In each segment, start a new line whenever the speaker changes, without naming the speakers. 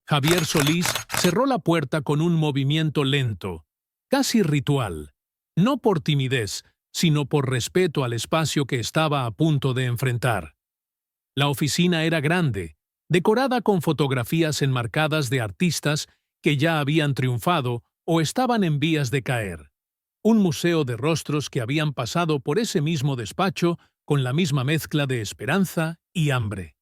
Javier Solís cerró la puerta con un movimiento lento, casi ritual, no por timidez, sino por respeto al espacio que estaba a punto de enfrentar. La oficina era grande, decorada con fotografías enmarcadas de artistas que ya habían triunfado o estaban en vías de caer. Un museo de rostros que habían pasado por ese mismo despacho con la misma mezcla de esperanza y hambre.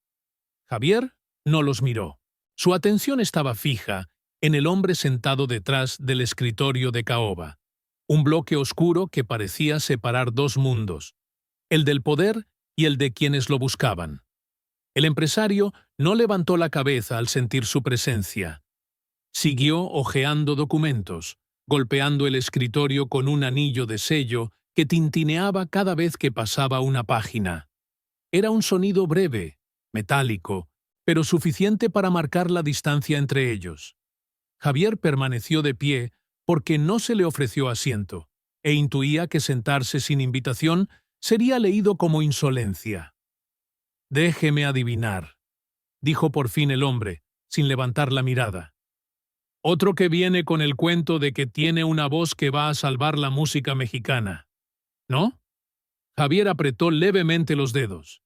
Javier no los miró. Su atención estaba fija en el hombre sentado detrás del escritorio de caoba, un bloque oscuro que parecía separar dos mundos, el del poder y el de quienes lo buscaban. El empresario no levantó la cabeza al sentir su presencia. Siguió hojeando documentos, golpeando el escritorio con un anillo de sello que tintineaba cada vez que pasaba una página. Era un sonido breve, metálico, pero suficiente para marcar la distancia entre ellos. Javier permaneció de pie porque no se le ofreció asiento, e intuía que sentarse sin invitación sería leído como insolencia. «Déjeme adivinar», dijo por fin el hombre, sin levantar la mirada. «Otro que viene con el cuento de que tiene una voz que va a salvar la música mexicana, ¿no?» Javier apretó levemente los dedos.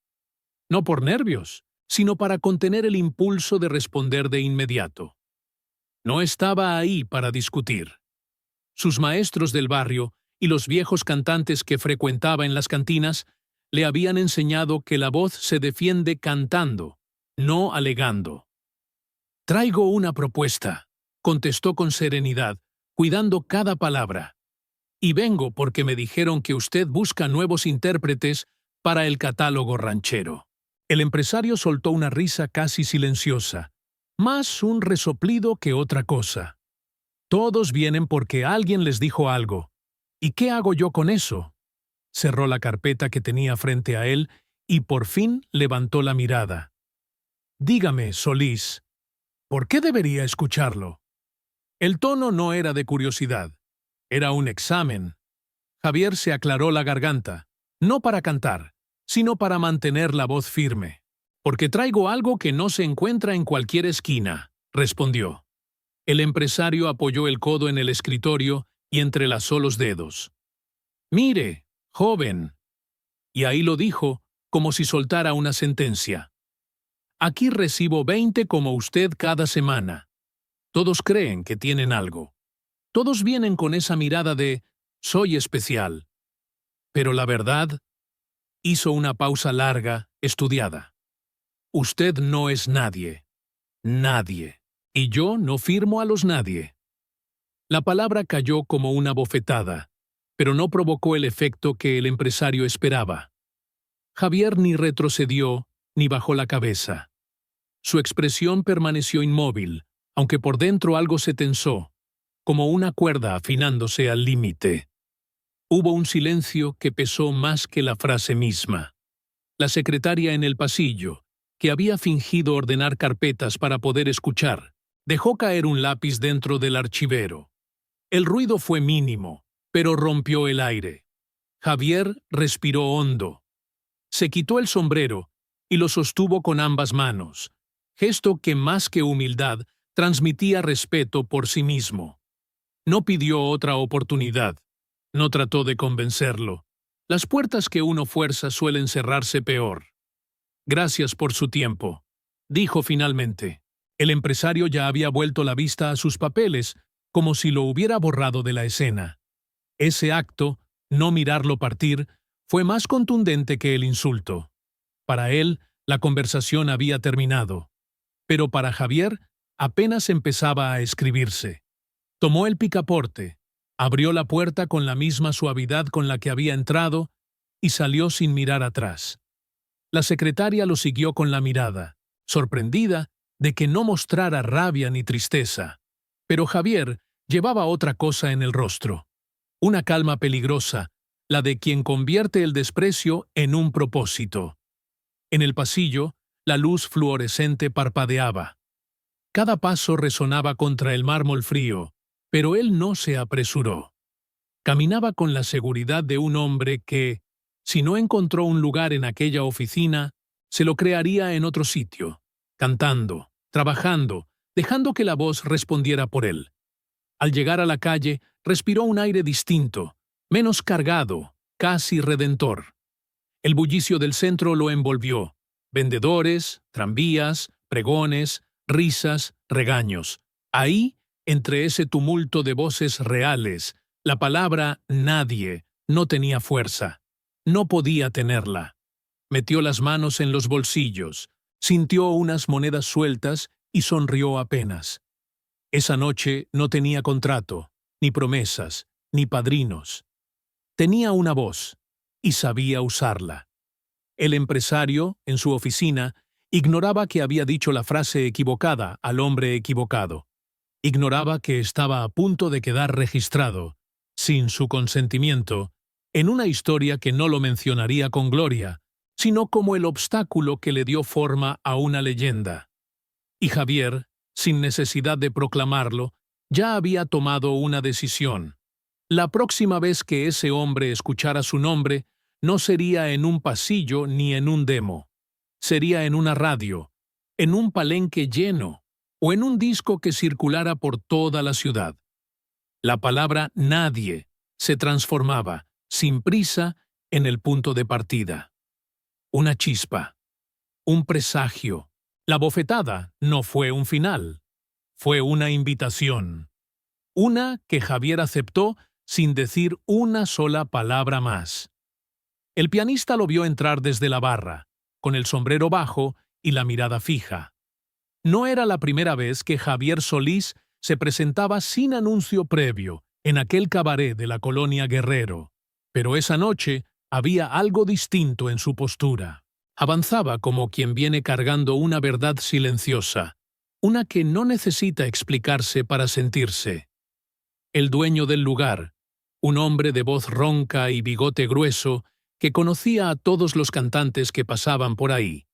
No por nervios, sino para contener el impulso de responder de inmediato. No estaba ahí para discutir. Sus maestros del barrio y los viejos cantantes que frecuentaba en las cantinas le habían enseñado que la voz se defiende cantando, no alegando. «Traigo una propuesta», contestó con serenidad, cuidando cada palabra. «Y vengo porque me dijeron que usted busca nuevos intérpretes para el catálogo ranchero». El empresario soltó una risa casi silenciosa, más un resoplido que otra cosa. «Todos vienen porque alguien les dijo algo. ¿Y qué hago yo con eso?» Cerró la carpeta que tenía frente a él y por fin levantó la mirada. «Dígame, Solís, ¿por qué debería escucharlo?» El tono no era de curiosidad. Era un examen. Javier se aclaró la garganta, no para cantar, sino para mantener la voz firme. «Porque traigo algo que no se encuentra en cualquier esquina», respondió. El empresario apoyó el codo en el escritorio y entrelazó los dedos. «Mire, joven», y ahí lo dijo como si soltara una sentencia. «Aquí recibo 20 como usted cada semana. Todos creen que tienen algo. Todos vienen con esa mirada de «soy especial». Pero la verdad», hizo una pausa larga, estudiada. «Usted no es nadie. Nadie. Y yo no firmo a los nadie». La palabra cayó como una bofetada, pero no provocó el efecto que el empresario esperaba. Javier ni retrocedió ni bajó la cabeza. Su expresión permaneció inmóvil, aunque por dentro algo se tensó, como una cuerda afinándose al límite. Hubo un silencio que pesó más que la frase misma. La secretaria en el pasillo, que había fingido ordenar carpetas para poder escuchar, dejó caer un lápiz dentro del archivero. El ruido fue mínimo, pero rompió el aire. Javier respiró hondo. Se quitó el sombrero y lo sostuvo con ambas manos, gesto que más que humildad transmitía respeto por sí mismo. No pidió otra oportunidad. No trató de convencerlo. Las puertas que uno fuerza suelen cerrarse peor. «Gracias por su tiempo», dijo finalmente. El empresario ya había vuelto la vista a sus papeles, como si lo hubiera borrado de la escena. Ese acto, no mirarlo partir, fue más contundente que el insulto. Para él, la conversación había terminado. Pero para Javier, apenas empezaba a escribirse. Tomó el picaporte, abrió la puerta con la misma suavidad con la que había entrado y salió sin mirar atrás. La secretaria lo siguió con la mirada, sorprendida de que no mostrara rabia ni tristeza. Pero Javier llevaba otra cosa en el rostro, una calma peligrosa, la de quien convierte el desprecio en un propósito. En el pasillo, la luz fluorescente parpadeaba. Cada paso resonaba contra el mármol frío, pero él no se apresuró. Caminaba con la seguridad de un hombre que, si no encontró un lugar en aquella oficina, se lo crearía en otro sitio, cantando, trabajando, dejando que la voz respondiera por él. Al llegar a la calle, respiró un aire distinto, menos cargado, casi redentor. El bullicio del centro lo envolvió. Vendedores, tranvías, pregones, risas, regaños. Ahí, entre ese tumulto de voces reales, la palabra nadie no tenía fuerza. No podía tenerla. Metió las manos en los bolsillos, sintió unas monedas sueltas y sonrió apenas. Esa noche no tenía contrato, ni promesas, ni padrinos. Tenía una voz, y sabía usarla. El empresario, en su oficina, ignoraba que había dicho la frase equivocada al hombre equivocado. Ignoraba que estaba a punto de quedar registrado, sin su consentimiento, en una historia que no lo mencionaría con gloria, sino como el obstáculo que le dio forma a una leyenda. Y Javier, sin necesidad de proclamarlo, ya había tomado una decisión. La próxima vez que ese hombre escuchara su nombre, no sería en un pasillo ni en un demo. Sería en una radio, en un palenque lleno, o en un disco que circulara por toda la ciudad. La palabra nadie se transformaba, sin prisa, en el punto de partida. Una chispa, un presagio. La bofetada no fue un final, fue una invitación. Una que Javier aceptó sin decir una sola palabra más. El pianista lo vio entrar desde la barra, con el sombrero bajo y la mirada fija. No era la primera vez que Javier Solís se presentaba sin anuncio previo en aquel cabaret de la colonia Guerrero, pero esa noche había algo distinto en su postura. Avanzaba como quien viene cargando una verdad silenciosa, una que no necesita explicarse para sentirse. El dueño del lugar, un hombre de voz ronca y bigote grueso, que conocía a todos los cantantes que pasaban por ahí,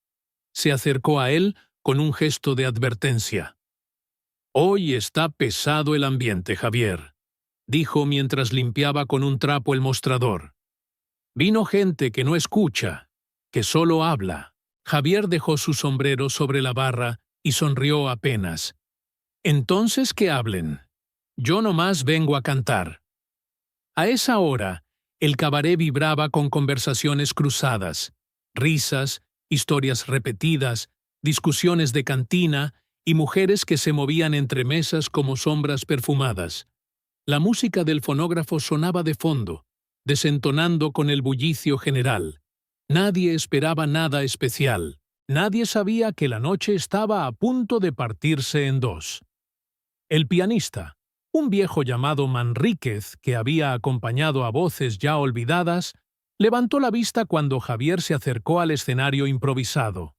se acercó a él con un gesto de advertencia. «Hoy está pesado el ambiente, Javier», dijo mientras limpiaba con un trapo el mostrador. «Vino gente que no escucha, que solo habla». Javier dejó su sombrero sobre la barra y sonrió apenas. «Entonces que hablen. Yo nomás vengo a cantar». A esa hora, el cabaret vibraba con conversaciones cruzadas, risas, historias repetidas, discusiones de cantina y mujeres que se movían entre mesas como sombras perfumadas. La música del fonógrafo sonaba de fondo, desentonando con el bullicio general. Nadie esperaba nada especial. Nadie sabía que la noche estaba a punto de partirse en dos. El pianista, un viejo llamado Manríquez que había acompañado a voces ya olvidadas, levantó la vista cuando Javier se acercó al escenario improvisado.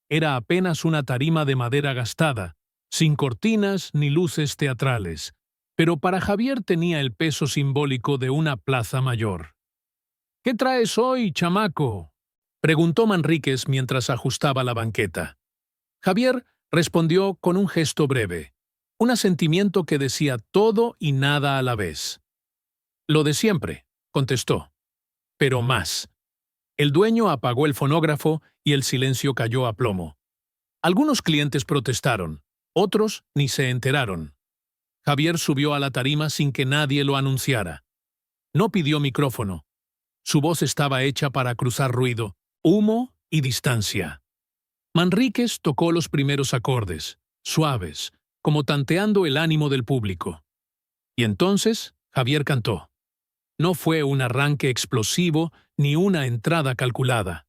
Era apenas una tarima de madera gastada, sin cortinas ni luces teatrales, pero para Javier tenía el peso simbólico de una plaza mayor. «¿Qué traes hoy, chamaco?», preguntó Manríquez mientras ajustaba la banqueta. Javier respondió con un gesto breve, un asentimiento que decía todo y nada a la vez. «Lo de siempre», contestó, «pero más». El dueño apagó el fonógrafo y el silencio cayó a plomo. Algunos clientes protestaron, otros ni se enteraron. Javier subió a la tarima sin que nadie lo anunciara. No pidió micrófono. Su voz estaba hecha para cruzar ruido, humo y distancia. Manríquez tocó los primeros acordes, suaves, como tanteando el ánimo del público. Y entonces Javier cantó. No fue un arranque explosivo ni una entrada calculada.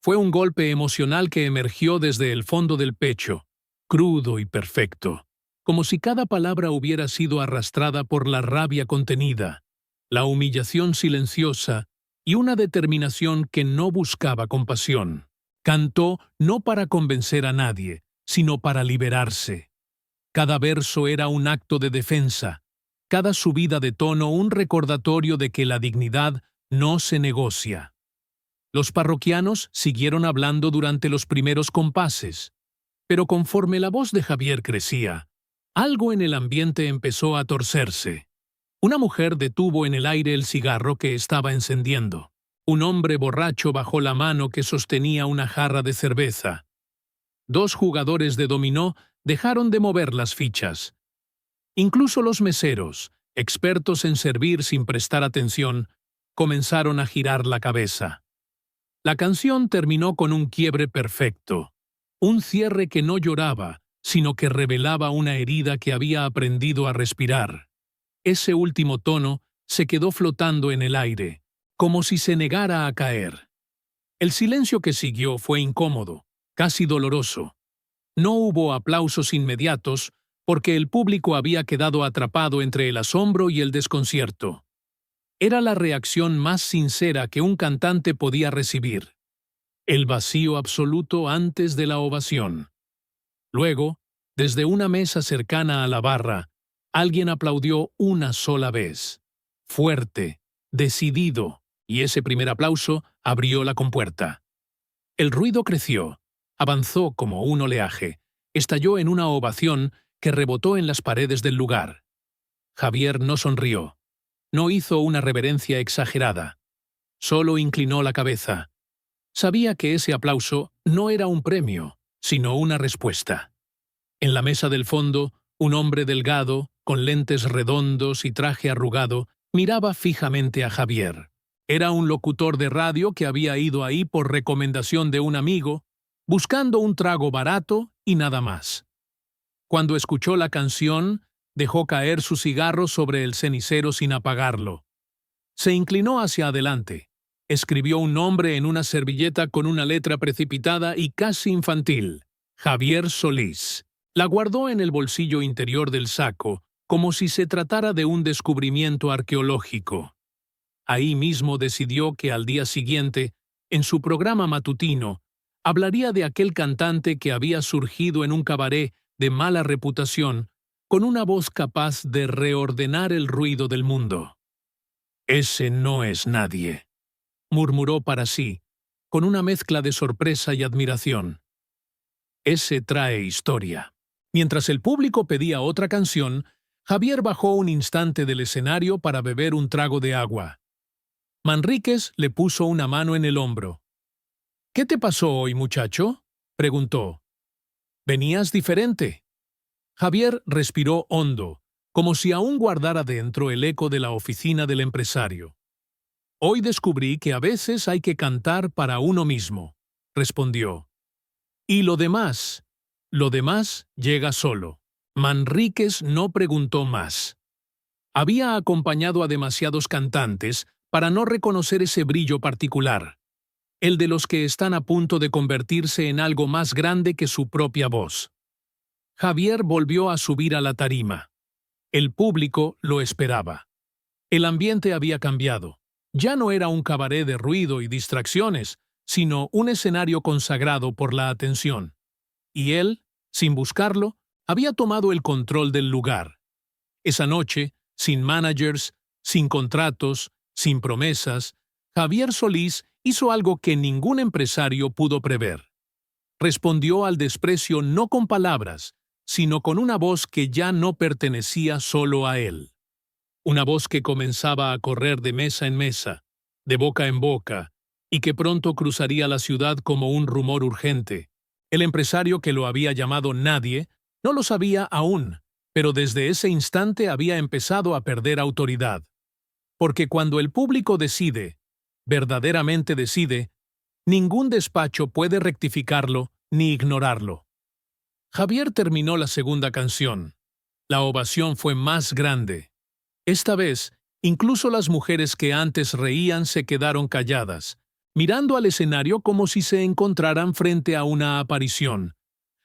Fue un golpe emocional que emergió desde el fondo del pecho, crudo y perfecto, como si cada palabra hubiera sido arrastrada por la rabia contenida, la humillación silenciosa y una determinación que no buscaba compasión. Cantó no para convencer a nadie, sino para liberarse. Cada verso era un acto de defensa, cada subida de tono un recordatorio de que la dignidad no se negocia. Los parroquianos siguieron hablando durante los primeros compases, pero conforme la voz de Javier crecía, algo en el ambiente empezó a torcerse. Una mujer detuvo en el aire el cigarro que estaba encendiendo. Un hombre borracho bajó la mano que sostenía una jarra de cerveza. Dos jugadores de dominó dejaron de mover las fichas. Incluso los meseros, expertos en servir sin prestar atención, comenzaron a girar la cabeza. La canción terminó con un quiebre perfecto, un cierre que no lloraba, sino que revelaba una herida que había aprendido a respirar. Ese último tono se quedó flotando en el aire, como si se negara a caer. El silencio que siguió fue incómodo, casi doloroso. No hubo aplausos inmediatos porque el público había quedado atrapado entre el asombro y el desconcierto. Era la reacción más sincera que un cantante podía recibir. El vacío absoluto antes de la ovación. Luego, desde una mesa cercana a la barra, alguien aplaudió una sola vez. Fuerte, decidido, y ese primer aplauso abrió la compuerta. El ruido creció, avanzó como un oleaje, estalló en una ovación que rebotó en las paredes del lugar. Javier no sonrió. No hizo una reverencia exagerada. Solo inclinó la cabeza. Sabía que ese aplauso no era un premio, sino una respuesta. En la mesa del fondo, un hombre delgado, con lentes redondos y traje arrugado, miraba fijamente a Javier. Era un locutor de radio que había ido ahí por recomendación de un amigo, buscando un trago barato y nada más. Cuando escuchó la canción, dejó caer su cigarro sobre el cenicero sin apagarlo. Se inclinó hacia adelante. Escribió un nombre en una servilleta con una letra precipitada y casi infantil: Javier Solís. La guardó en el bolsillo interior del saco, como si se tratara de un descubrimiento arqueológico. Ahí mismo decidió que al día siguiente, en su programa matutino, hablaría de aquel cantante que había surgido en un cabaret de mala reputación, con una voz capaz de reordenar el ruido del mundo. «Ese no es nadie», murmuró para sí, con una mezcla de sorpresa y admiración. «Ese trae historia». Mientras el público pedía otra canción, Javier bajó un instante del escenario para beber un trago de agua. Manríquez le puso una mano en el hombro. «¿Qué te pasó hoy, muchacho?», preguntó. «Venías diferente». Javier respiró hondo, como si aún guardara dentro el eco de la oficina del empresario. «Hoy descubrí que a veces hay que cantar para uno mismo», respondió. «Y lo demás llega solo». Manríquez no preguntó más. Había acompañado a demasiados cantantes para no reconocer ese brillo particular, el de los que están a punto de convertirse en algo más grande que su propia voz. Javier volvió a subir a la tarima. El público lo esperaba. El ambiente había cambiado. Ya no era un cabaret de ruido y distracciones, sino un escenario consagrado por la atención. Y él, sin buscarlo, había tomado el control del lugar. Esa noche, sin managers, sin contratos, sin promesas, Javier Solís hizo algo que ningún empresario pudo prever. Respondió al desprecio no con palabras, sino con una voz que ya no pertenecía solo a él. Una voz que comenzaba a correr de mesa en mesa, de boca en boca, y que pronto cruzaría la ciudad como un rumor urgente. El empresario que lo había llamado Nadie no lo sabía aún, pero desde ese instante había empezado a perder autoridad. Porque cuando el público decide, verdaderamente decide, ningún despacho puede rectificarlo ni ignorarlo. Javier terminó la segunda canción. La ovación fue más grande. Esta vez, incluso las mujeres que antes reían se quedaron calladas, mirando al escenario como si se encontraran frente a una aparición,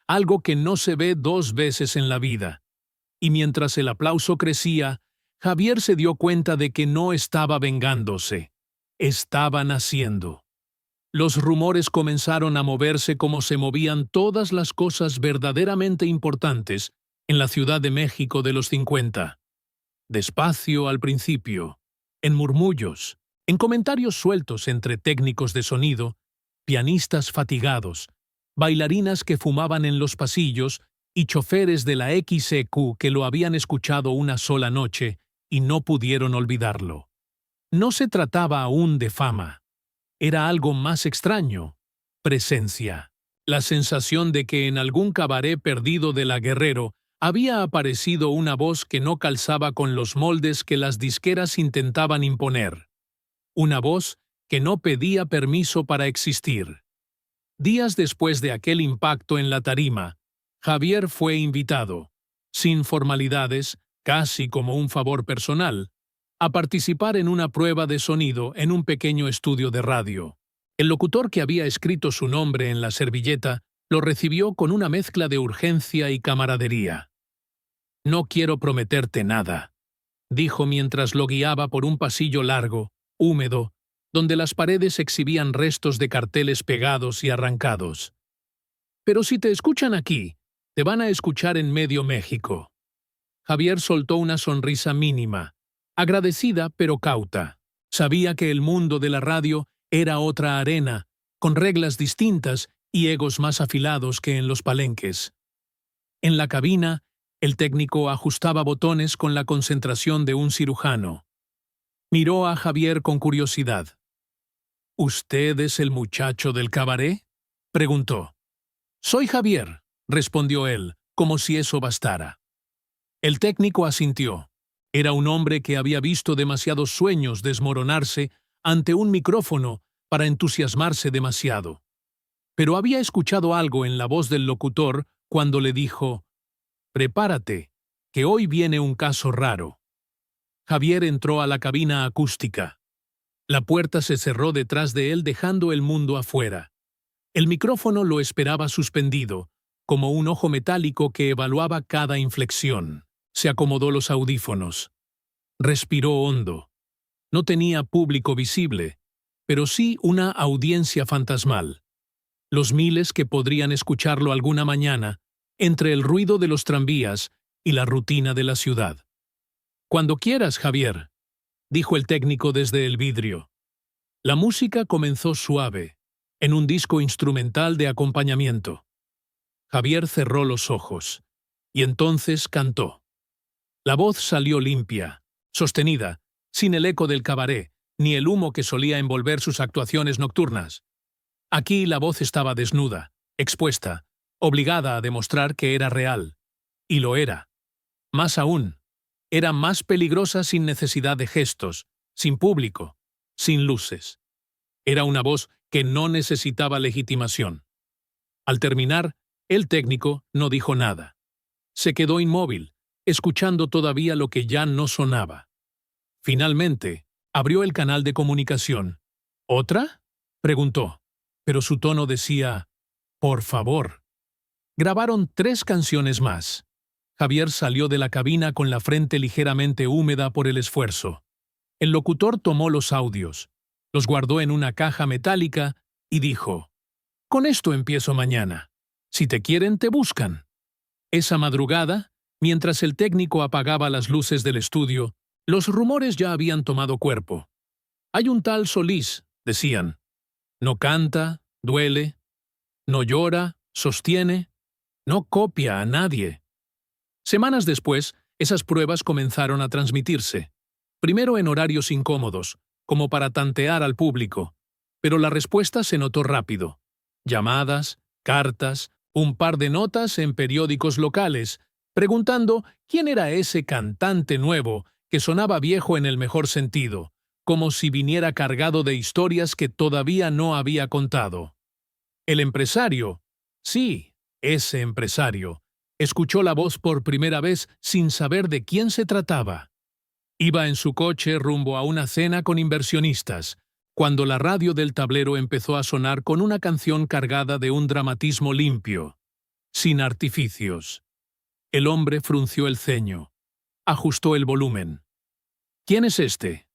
algo que no se ve dos veces en la vida. Y mientras el aplauso crecía, Javier se dio cuenta de que no estaba vengándose, estaba naciendo. Los rumores comenzaron a moverse como se movían todas las cosas verdaderamente importantes en la Ciudad de México de los 50. Despacio al principio, en murmullos, en comentarios sueltos entre técnicos de sonido, pianistas fatigados, bailarinas que fumaban en los pasillos y choferes de la XEQ que lo habían escuchado una sola noche y no pudieron olvidarlo. No se trataba aún de fama. Era algo más extraño: presencia. La sensación de que en algún cabaret perdido de la Guerrero había aparecido una voz que no calzaba con los moldes que las disqueras intentaban imponer. Una voz que no pedía permiso para existir. Días después de aquel impacto en la tarima, Javier fue invitado, sin formalidades, casi como un favor personal, a participar en una prueba de sonido en un pequeño estudio de radio. El locutor que había escrito su nombre en la servilleta lo recibió con una mezcla de urgencia y camaradería. «No quiero prometerte nada», dijo mientras lo guiaba por un pasillo largo, húmedo, donde las paredes exhibían restos de carteles pegados y arrancados. «Pero si te escuchan aquí, te van a escuchar en medio México». Javier soltó una sonrisa mínima, agradecida pero cauta. Sabía que el mundo de la radio era otra arena, con reglas distintas y egos más afilados que en los palenques. En la cabina, el técnico ajustaba botones con la concentración de un cirujano. Miró a Javier con curiosidad. «¿Usted es el muchacho del cabaret?», preguntó. «Soy Javier», respondió él, como si eso bastara. El técnico asintió. Era un hombre que había visto demasiados sueños desmoronarse ante un micrófono para entusiasmarse demasiado. Pero había escuchado algo en la voz del locutor cuando le dijo: «Prepárate, que hoy viene un caso raro». Javier entró a la cabina acústica. La puerta se cerró detrás de él dejando el mundo afuera. El micrófono lo esperaba suspendido, como un ojo metálico que evaluaba cada inflexión. Se acomodó los audífonos. Respiró hondo. No tenía público visible, pero sí una audiencia fantasmal. Los miles que podrían escucharlo alguna mañana, entre el ruido de los tranvías y la rutina de la ciudad. «Cuando quieras, Javier», dijo el técnico desde el vidrio. La música comenzó suave, en un disco instrumental de acompañamiento. Javier cerró los ojos, y entonces cantó. La voz salió limpia, sostenida, sin el eco del cabaret, ni el humo que solía envolver sus actuaciones nocturnas. Aquí la voz estaba desnuda, expuesta, obligada a demostrar que era real. Y lo era. Más aún, era más peligrosa sin necesidad de gestos, sin público, sin luces. Era una voz que no necesitaba legitimación. Al terminar, el técnico no dijo nada. Se quedó inmóvil, escuchando todavía lo que ya no sonaba. Finalmente, abrió el canal de comunicación. «¿Otra?», preguntó, pero su tono decía: «Por favor». Grabaron 3 canciones más. Javier salió de la cabina con la frente ligeramente húmeda por el esfuerzo. El locutor tomó los audios, los guardó en una caja metálica y dijo: «Con esto empiezo mañana. Si te quieren, te buscan». Esa madrugada, mientras el técnico apagaba las luces del estudio, los rumores ya habían tomado cuerpo. «Hay un tal Solís», decían. «No canta, duele, no llora, sostiene, no copia a nadie». Semanas después, esas pruebas comenzaron a transmitirse. Primero en horarios incómodos, como para tantear al público, pero la respuesta se notó rápido. Llamadas, cartas, un par de notas en periódicos locales, preguntando quién era ese cantante nuevo que sonaba viejo en el mejor sentido, como si viniera cargado de historias que todavía no había contado. El empresario, sí, ese empresario, escuchó la voz por primera vez sin saber de quién se trataba. Iba en su coche rumbo a una cena con inversionistas, cuando la radio del tablero empezó a sonar con una canción cargada de un dramatismo limpio, sin artificios. El hombre frunció el ceño. Ajustó el volumen. «¿Quién es este?»,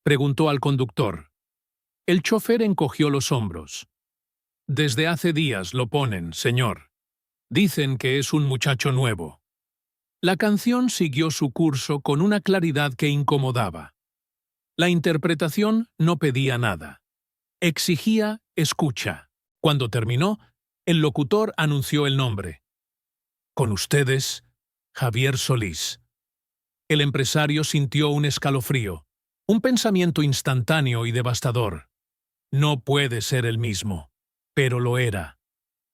preguntó al conductor. El chofer encogió los hombros. «Desde hace días lo ponen, señor. Dicen que es un muchacho nuevo». La canción siguió su curso con una claridad que incomodaba. La interpretación no pedía nada. Exigía escucha. Cuando terminó, el locutor anunció el nombre. «Con ustedes, Javier Solís». El empresario sintió un escalofrío, un pensamiento instantáneo y devastador. No puede ser el mismo, pero lo era.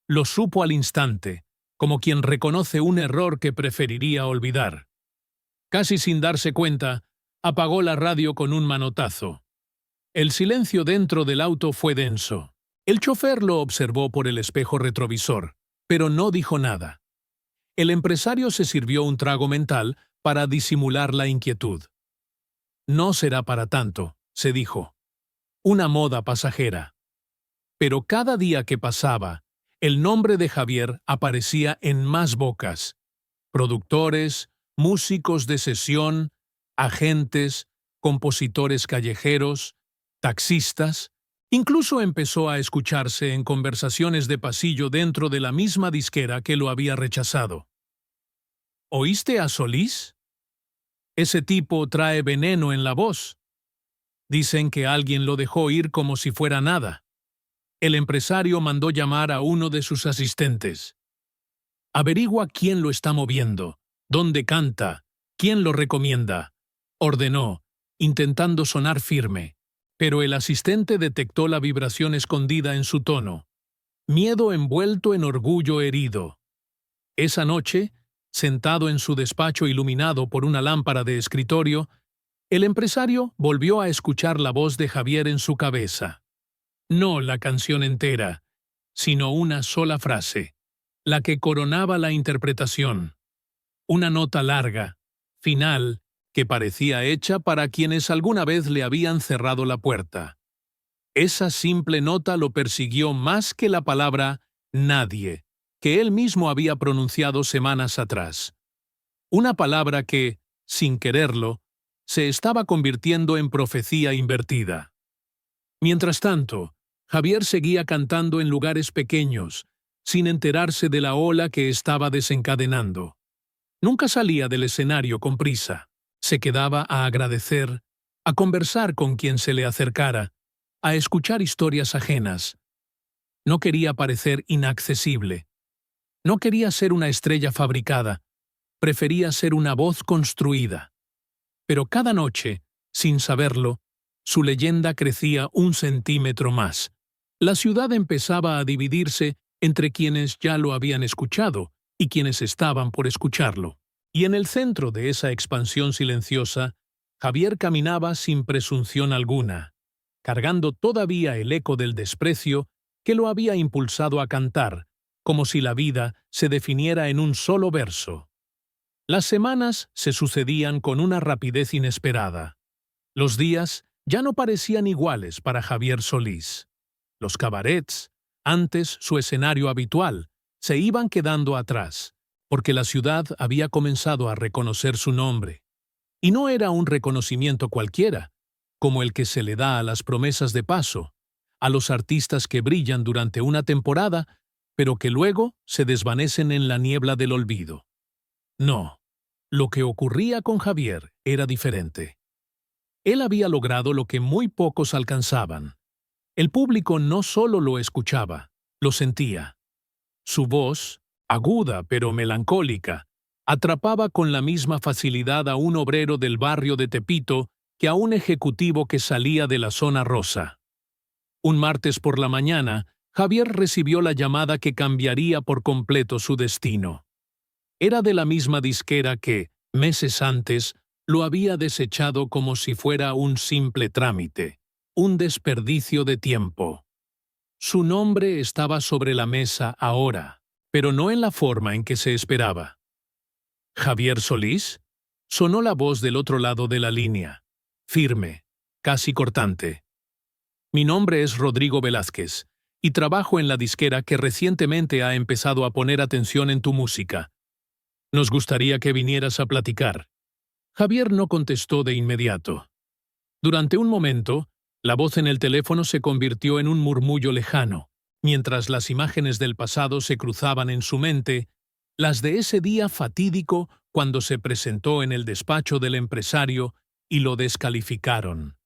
Lo supo al instante, como quien reconoce un error que preferiría olvidar. Casi sin darse cuenta, apagó la radio con un manotazo. El silencio dentro del auto fue denso. El chofer lo observó por el espejo retrovisor, pero no dijo nada. El empresario se sirvió un trago mental para disimular la inquietud. No será para tanto, se dijo. Una moda pasajera. Pero cada día que pasaba, el nombre de Javier aparecía en más bocas. Productores, músicos de sesión, agentes, compositores callejeros, taxistas. Incluso empezó a escucharse en conversaciones de pasillo dentro de la misma disquera que lo había rechazado. ¿Oíste a Solís? Ese tipo trae veneno en la voz. Dicen que alguien lo dejó ir como si fuera nada. El empresario mandó llamar a uno de sus asistentes. Averigua quién lo está moviendo, dónde canta, quién lo recomienda, ordenó, intentando sonar firme. Pero el asistente detectó la vibración escondida en su tono. Miedo envuelto en orgullo herido. Esa noche, sentado en su despacho iluminado por una lámpara de escritorio, el empresario volvió a escuchar la voz de Javier en su cabeza. No la canción entera, sino una sola frase, la que coronaba la interpretación. Una nota larga, final, que parecía hecha para quienes alguna vez le habían cerrado la puerta. Esa simple nota lo persiguió más que la palabra nadie, que él mismo había pronunciado semanas atrás. Una palabra que, sin quererlo, se estaba convirtiendo en profecía invertida. Mientras tanto, Javier seguía cantando en lugares pequeños, sin enterarse de la ola que estaba desencadenando. Nunca salía del escenario con prisa. Se quedaba a agradecer, a conversar con quien se le acercara, a escuchar historias ajenas. No quería parecer inaccesible. No quería ser una estrella fabricada. Prefería ser una voz construida. Pero cada noche, sin saberlo, su leyenda crecía un centímetro más. La ciudad empezaba a dividirse entre quienes ya lo habían escuchado y quienes estaban por escucharlo. Y en el centro de esa expansión silenciosa, Javier caminaba sin presunción alguna, cargando todavía el eco del desprecio que lo había impulsado a cantar, como si la vida se definiera en un solo verso. Las semanas se sucedían con una rapidez inesperada. Los días ya no parecían iguales para Javier Solís. Los cabarets, antes su escenario habitual, se iban quedando atrás, porque la ciudad había comenzado a reconocer su nombre. Y no era un reconocimiento cualquiera, como el que se le da a las promesas de paso, a los artistas que brillan durante una temporada, pero que luego se desvanecen en la niebla del olvido. No, lo que ocurría con Javier era diferente. Él había logrado lo que muy pocos alcanzaban. El público no solo lo escuchaba, lo sentía. Su voz, aguda pero melancólica, atrapaba con la misma facilidad a un obrero del barrio de Tepito que a un ejecutivo que salía de la zona rosa. Un martes por la mañana, Javier recibió la llamada que cambiaría por completo su destino. Era de la misma disquera que, meses antes, lo había desechado como si fuera un simple trámite, un desperdicio de tiempo. Su nombre estaba sobre la mesa ahora, pero no en la forma en que se esperaba. ¿Javier Solís? Sonó la voz del otro lado de la línea, firme, casi cortante. Mi nombre es Rodrigo Velázquez, y trabajo en la disquera que recientemente ha empezado a poner atención en tu música. Nos gustaría que vinieras a platicar. Javier no contestó de inmediato. Durante un momento, la voz en el teléfono se convirtió en un murmullo lejano, mientras las imágenes del pasado se cruzaban en su mente, las de ese día fatídico cuando se presentó en el despacho del empresario y lo descalificaron.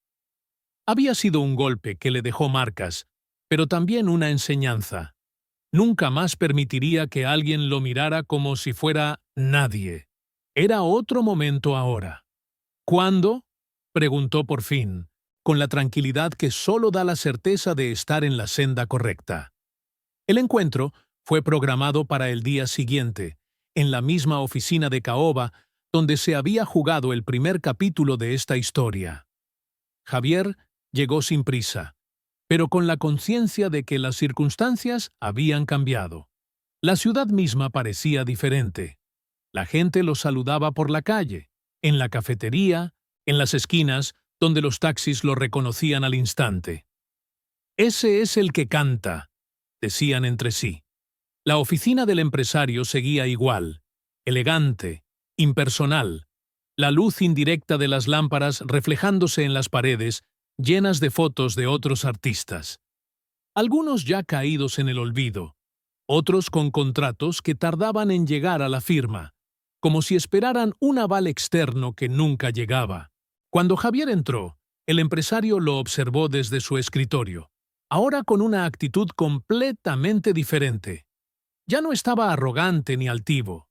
Había sido un golpe que le dejó marcas, pero también una enseñanza. Nunca más permitiría que alguien lo mirara como si fuera nadie. Era otro momento ahora. ¿Cuándo? Preguntó por fin, con la tranquilidad que solo da la certeza de estar en la senda correcta. El encuentro Fue programado para el día siguiente, en la misma oficina de Caoba, donde se había jugado el primer capítulo de esta historia. Javier llegó sin prisa, pero con la conciencia de que las circunstancias habían cambiado. La ciudad misma parecía diferente. La gente lo saludaba por la calle, en la cafetería, en las esquinas, donde los taxis lo reconocían al instante. «Ese es el que canta», decían entre sí. La oficina del empresario seguía igual, elegante, impersonal, la luz indirecta de las lámparas reflejándose en las paredes, llenas de fotos de otros artistas. Algunos ya caídos en el olvido, otros con contratos que tardaban en llegar a la firma, como si esperaran un aval externo que nunca llegaba. Cuando Javier entró, el empresario lo observó desde su escritorio, ahora con una actitud completamente diferente. Ya no estaba arrogante ni altivo.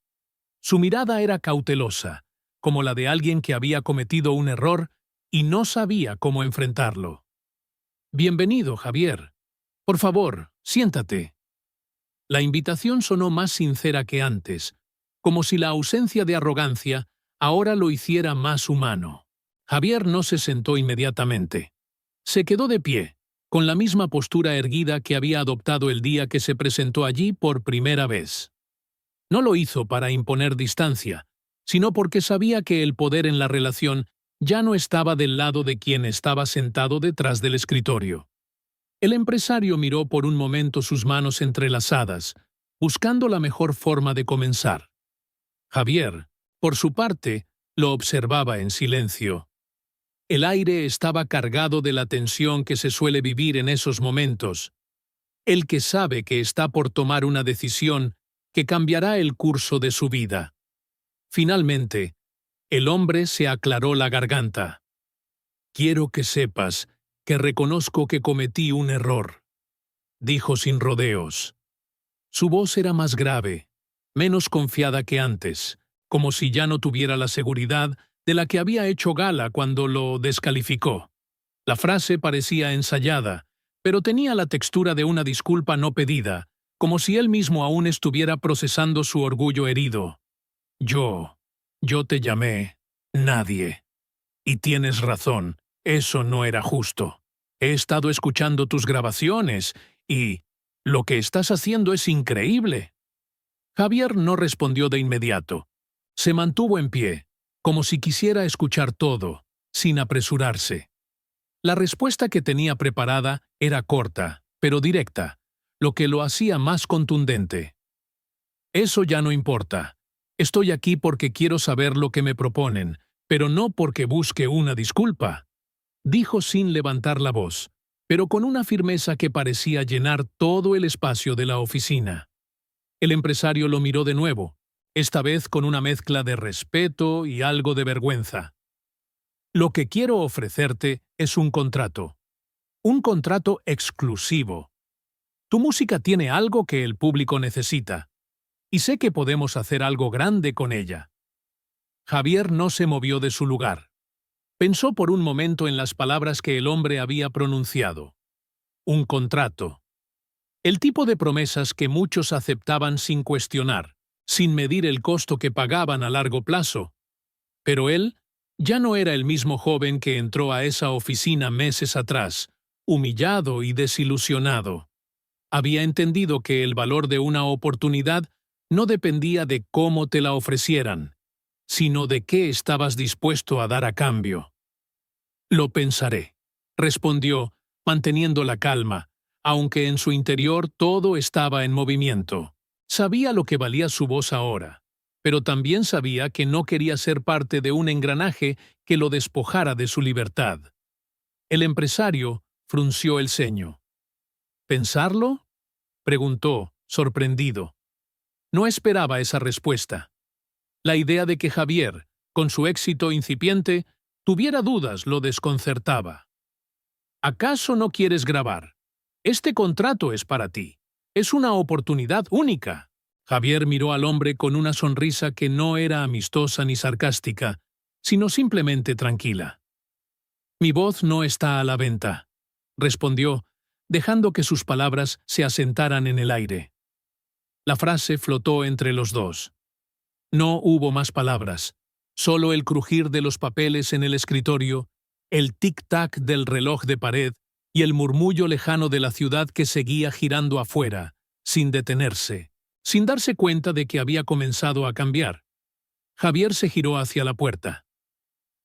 Su mirada era cautelosa, como la de alguien que había cometido un error y no sabía cómo enfrentarlo. «Bienvenido, Javier. Por favor, siéntate». La invitación sonó más sincera que antes, como si la ausencia de arrogancia ahora lo hiciera más humano. Javier no se sentó inmediatamente. Se quedó de pie, con la misma postura erguida que había adoptado el día que se presentó allí por primera vez. No lo hizo para imponer distancia, sino porque sabía que el poder en la relación ya no estaba del lado de quien estaba sentado detrás del escritorio. El empresario miró por un momento sus manos entrelazadas, buscando la mejor forma de comenzar. Javier, por su parte, lo observaba en silencio. El aire estaba cargado de la tensión que se suele vivir en esos momentos. El que sabe que está por tomar una decisión que cambiará el curso de su vida. Finalmente, el hombre se aclaró la garganta. «Quiero que sepas que reconozco que cometí un error», dijo sin rodeos. Su voz era más grave, menos confiada que antes, como si ya no tuviera la seguridad de la que había hecho gala cuando lo descalificó. La frase parecía ensayada, pero tenía la textura de una disculpa no pedida, como si él mismo aún estuviera procesando su orgullo herido. Yo te llamé nadie. Y tienes razón, eso no era justo. He estado escuchando tus grabaciones y lo que estás haciendo es increíble». Javier no respondió de inmediato. Se mantuvo en pie, como si quisiera escuchar todo, sin apresurarse. La respuesta que tenía preparada era corta, pero directa, lo que lo hacía más contundente. «Eso ya no importa. Estoy aquí porque quiero saber lo que me proponen, pero no porque busque una disculpa», dijo sin levantar la voz, pero con una firmeza que parecía llenar todo el espacio de la oficina. El empresario lo miró de nuevo, esta vez con una mezcla de respeto y algo de vergüenza. «Lo que quiero ofrecerte es un contrato exclusivo. Tu música tiene algo que el público necesita, y sé que podemos hacer algo grande con ella». Javier no se movió de su lugar. Pensó por un momento en las palabras que el hombre había pronunciado. Un contrato. El tipo de promesas que muchos aceptaban sin cuestionar, sin medir el costo que pagaban a largo plazo. Pero él ya no era el mismo joven que entró a esa oficina meses atrás, humillado y desilusionado. Había entendido que el valor de una oportunidad no dependía de cómo te la ofrecieran, sino de qué estabas dispuesto a dar a cambio. «Lo pensaré», respondió, manteniendo la calma, aunque en su interior todo estaba en movimiento. Sabía lo que valía su voz ahora, pero también sabía que no quería ser parte de un engranaje que lo despojara de su libertad. El empresario frunció el ceño. «¿Pensarlo?», preguntó, sorprendido. No esperaba esa respuesta. La idea de que Javier, con su éxito incipiente, tuviera dudas lo desconcertaba. «¿Acaso no quieres grabar? Este contrato es para ti. Es una oportunidad única». Javier miró al hombre con una sonrisa que no era amistosa ni sarcástica, sino simplemente tranquila. «Mi voz no está a la venta», respondió, dejando que sus palabras se asentaran en el aire. La frase flotó entre los dos. No hubo más palabras, solo el crujir de los papeles en el escritorio, el tic-tac del reloj de pared y el murmullo lejano de la ciudad que seguía girando afuera, sin detenerse, sin darse cuenta de que había comenzado a cambiar. Javier se giró hacia la puerta.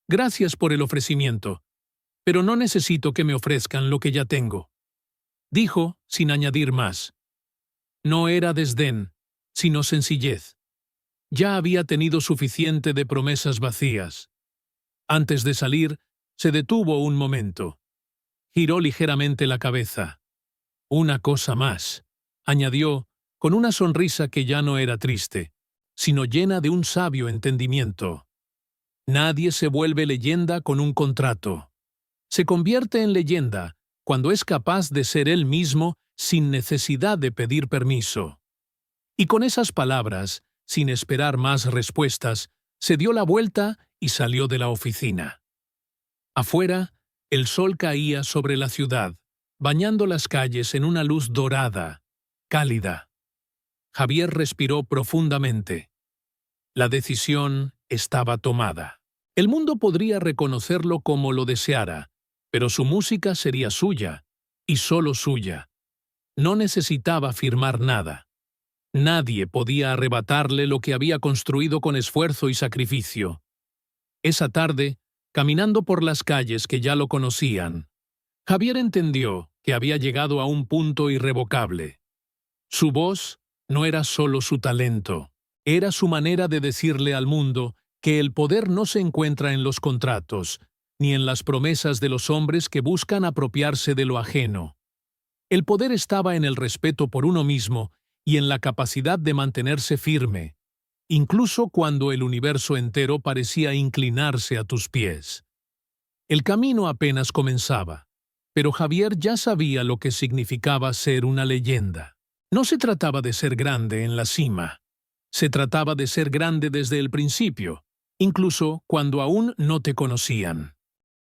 Gracias por el ofrecimiento, pero no necesito que me ofrezcan lo que ya tengo, dijo sin añadir más. No era desdén, sino sencillez. Ya había tenido suficiente de promesas vacías. Antes de salir, se detuvo un momento. Giró ligeramente la cabeza. Una cosa más, añadió, con una sonrisa que ya no era triste, sino llena de un sabio entendimiento. Nadie se vuelve leyenda con un contrato. Se convierte en leyenda cuando es capaz de ser él mismo sin necesidad de pedir permiso. Y con esas palabras, sin esperar más respuestas, se dio la vuelta y salió de la oficina. Afuera, el sol caía sobre la ciudad, bañando las calles en una luz dorada, cálida. Javier respiró profundamente. La decisión estaba tomada. El mundo podría reconocerlo como lo deseara, pero su música sería suya, y solo suya. No necesitaba firmar nada. Nadie podía arrebatarle lo que había construido con esfuerzo y sacrificio. Esa tarde, caminando por las calles que ya lo conocían, Javier entendió que había llegado a un punto irrevocable. Su voz no era solo su talento, era su manera de decirle al mundo que el poder no se encuentra en los contratos, ni en las promesas de los hombres que buscan apropiarse de lo ajeno. El poder estaba en el respeto por uno mismo y en la capacidad de mantenerse firme, incluso cuando el universo entero parecía inclinarse a tus pies. El camino apenas comenzaba, pero Javier ya sabía lo que significaba ser una leyenda. No se trataba de ser grande en la cima, se trataba de ser grande desde el principio, incluso cuando aún no te conocían.